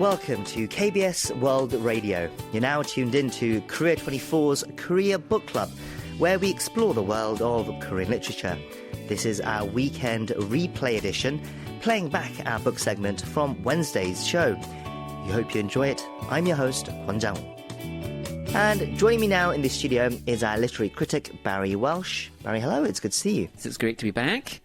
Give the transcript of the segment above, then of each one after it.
Welcome to KBS World Radio. You're now tuned in to Korea24's Korea Book Club, where we explore the world of Korean literature. This is our weekend replay edition, playing back our book segment from Wednesday's show. We hope you enjoy it. I'm your host, Kwon Jang-woo. And joining me now in the studio is our literary critic, Barry Welsh. Barry, hello, it's good to see you. It's great to be back.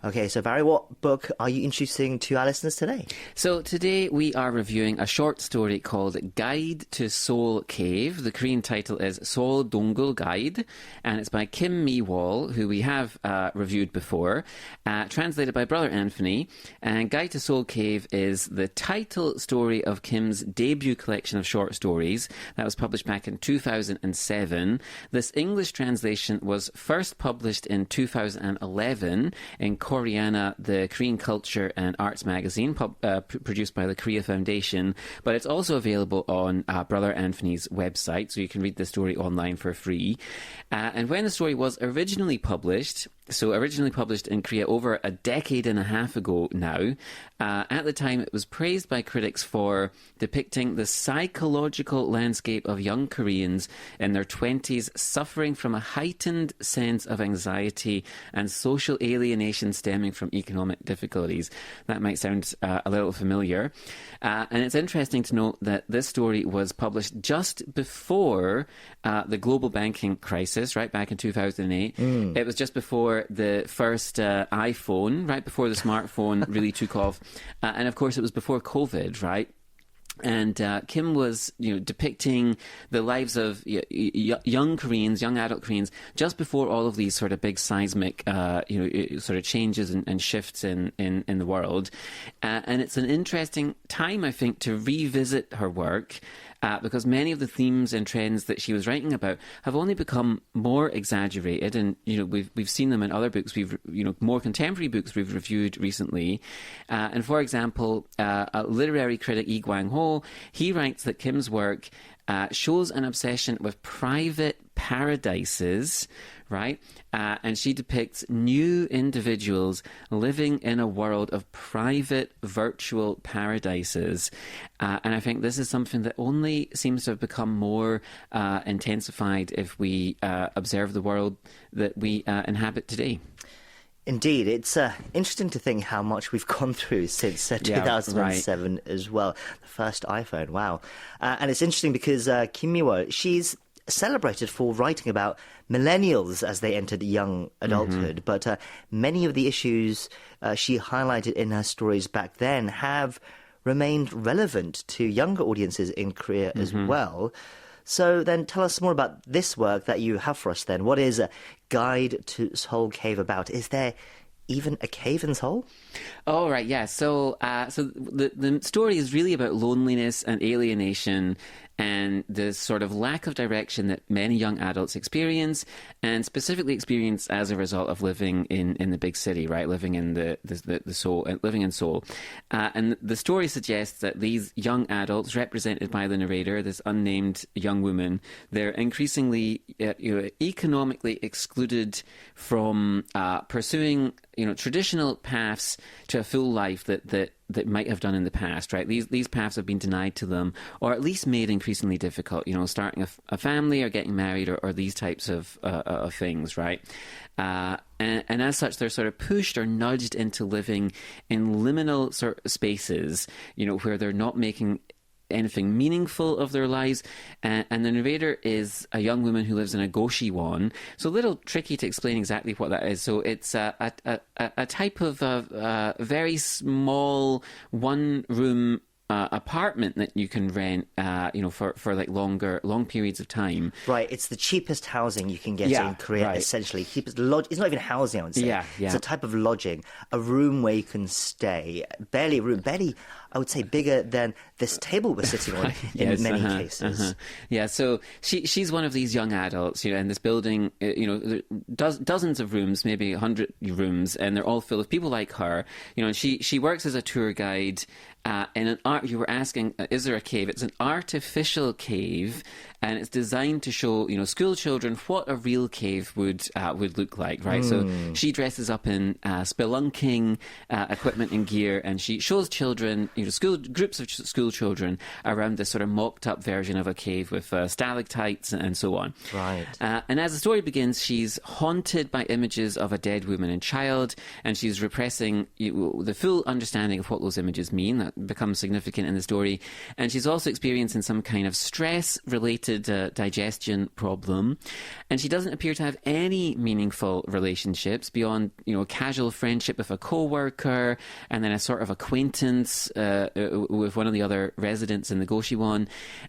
Okay, so Barry, what book are you introducing to our listeners today? So today we are reviewing a short story called Guide to Seoul Cave. The Korean title is Seoul Donggul Guide, and it's by Mi-wol, who we have reviewed before, translated by Brother Anthony. And Guide to Seoul Cave is the title story of Kim's debut collection of short stories that was published back in 2007. This English translation was first published in 2011 in Koreana, the Korean Culture and Arts magazine, produced by the Korea Foundation, but it's also available on Brother Anthony's website, so you can read the story online for free. And when the story was originally published in Korea over a decade and a half ago now, at the time it was praised by critics for depicting the psychological landscape of young Koreans in their 20s suffering from a heightened sense of anxiety and social alienation stemming from economic difficulties. That might sound a little familiar. And it's interesting to note that this story was published just before the global banking crisis, right back in 2008. It was just before the first iPhone, right before the smartphone really took off. And of course, it was before COVID, right? And Kim was, depicting the lives of young Koreans, young adult Koreans, just before all of these sort of big seismic, sort of changes and shifts in the world. And it's an interesting time, I think, to revisit her work. Because many of the themes and trends that she was writing about have only become more exaggerated, and we've seen them in other books. We've more contemporary books we've reviewed recently, and for example, a literary critic Lee Kwang-ho, he writes that Kim's work shows an obsession with private paradises, right? And she depicts new individuals living in a world of private virtual paradises. And I think this is something that only seems to have become more intensified if we observe the world that we inhabit today. Indeed, it's interesting to think how much we've gone through since 2007 right. as well. The first iPhone, wow. And it's interesting because Kim Mi-wol, she's celebrated for writing about millennials as they entered young adulthood, but many of the issues she highlighted in her stories back then have remained relevant to younger audiences in Korea as well. So then tell us more about this work that you have for us then. What is a Guide to Seoul Cave about? Is there even a cave in Seoul? Oh, right, yeah. So the story is really about loneliness and alienation and the sort of lack of direction that many young adults experience, and specifically experience as a result of living in the big city, right? Living in the Seoul, living in Seoul. And the story suggests that these young adults, represented by the narrator, this unnamed young woman, they're increasingly economically excluded from pursuing traditional paths to a full life that might have done in the past, right? These paths have been denied to them, or at least made increasingly difficult, starting a family or getting married or these types of things, right? And as such, they're sort of pushed or nudged into living in liminal sort of spaces, where they're not making anything meaningful of their lives, and the narrator is a young woman who lives in a goshi-won. So a little tricky to explain exactly what that is. So it's a type of very small one-room apartment that you can rent, for like long periods of time. Right, it's the cheapest housing you can get in Korea, right. Essentially. Cheapest it's not even housing, I would say. Yeah. It's a type of lodging, a room where you can stay. Barely a room, I would say, bigger than this table we're sitting on in many cases. Yeah, so she's one of these young adults, in this building, dozens of rooms, maybe 100 rooms, and they're all full of people like her. And she works as a tour guide in an art. You were asking, is there a cave? It's an artificial cave and it's designed to show, school children what a real cave would look like, right? So she dresses up in spelunking equipment and gear, and she shows children, groups of school children around this sort of mocked-up version of a cave with stalactites and so on. Right. And as the story begins, she's haunted by images of a dead woman and child, and she's repressing the full understanding of what those images mean. That becomes significant in the story. And she's also experiencing some kind of stress-related digestion problem. And she doesn't appear to have any meaningful relationships beyond, a casual friendship with a co-worker, and then a sort of acquaintance with one of the other residents in the Goshiwon.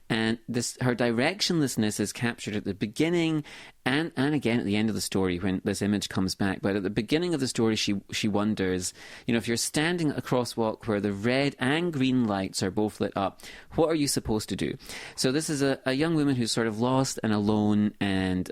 And her directionlessness is captured at the beginning and again at the end of the story when this image comes back. But at the beginning of the story, she wonders, if you're standing at a crosswalk where the red and green lights are both lit up, what are you supposed to do? So this is a young woman who's sort of lost and alone and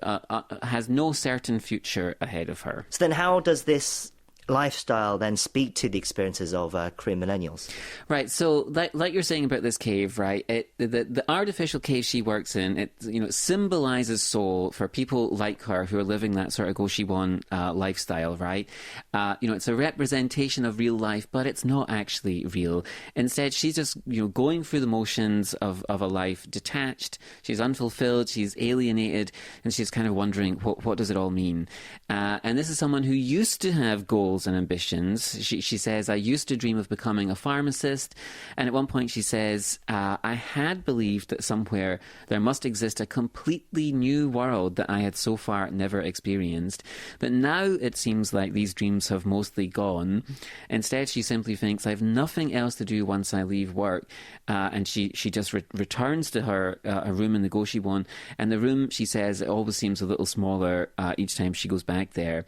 has no certain future ahead of her. So then how does this lifestyle then speak to the experiences of Korean millennials? Right, so like you're saying about this cave, right, the artificial cave she works in, it symbolizes Seoul for people like her who are living that sort of Goshiwon lifestyle, right? It's a representation of real life, but it's not actually real. Instead, she's just going through the motions of a life detached. She's unfulfilled, she's alienated, and she's kind of wondering what does it all mean? And this is someone who used to have goals and ambitions. She says, I used to dream of becoming a pharmacist, and at one point she says, I had believed that somewhere there must exist a completely new world that I had so far never experienced, but now it seems like these dreams have mostly gone. Instead, she simply thinks, I have nothing else to do once I leave work, and she just returns to her room in the Goshiwon, and the room, she says, it always seems a little smaller each time she goes back there.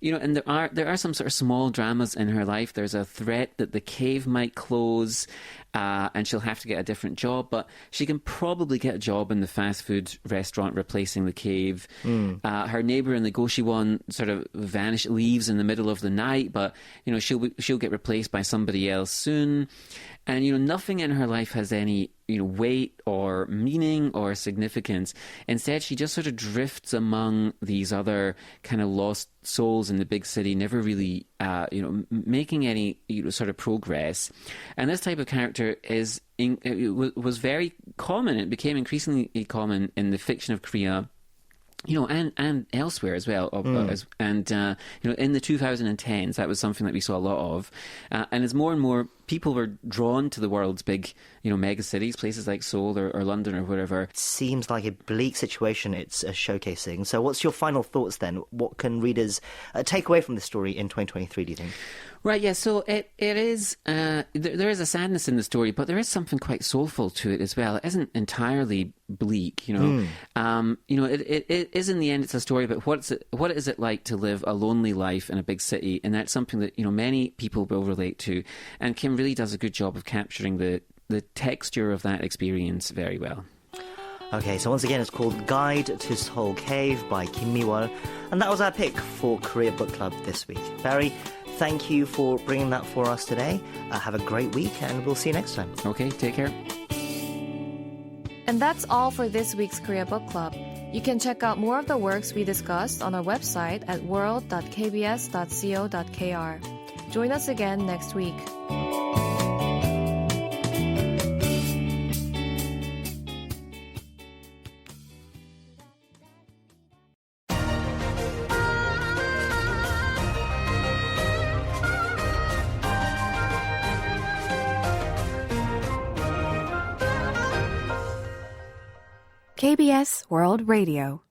And there are some sort of small dramas in her life. There's a threat that the cave might close, and she'll have to get a different job, but she can probably get a job in the fast food restaurant replacing the cave. Her neighbour in the Goshiwon sort of leaves in the middle of the night, but she'll get replaced by somebody else soon. And nothing in her life has any weight or meaning or significance. Instead, she just sort of drifts among these other kind of lost souls in the big city, never really making any sort of progress. And this type of character was very common. It became increasingly common in the fiction of Korea, and elsewhere as well. In the 2010s, that was something that we saw a lot of. And as more and more people were drawn to the world's big, mega cities, places like Seoul or London or wherever. It seems like a bleak situation it's showcasing. So what's your final thoughts then? What can readers take away from the story in 2023, do you think? Right, yeah, so it is, there is a sadness in the story, but there is something quite soulful to it as well. It isn't entirely bleak, It is, in the end, it's a story about what is it like to live a lonely life in a big city, and that's something that, many people will relate to, and Kim really does a good job of capturing the texture of that experience very well. Okay, so once again, it's called Guide to Seoul Cave by Kim Mi-wol, and that was our pick for Korea Book Club this week. Barry, thank you for bringing that for us today. Have a great week, and we'll see you next time. Okay, take care. And that's all for this week's Korea Book Club. You can check out more of the works we discussed on our website at world.kbs.co.kr. Join us again next week. KBS World Radio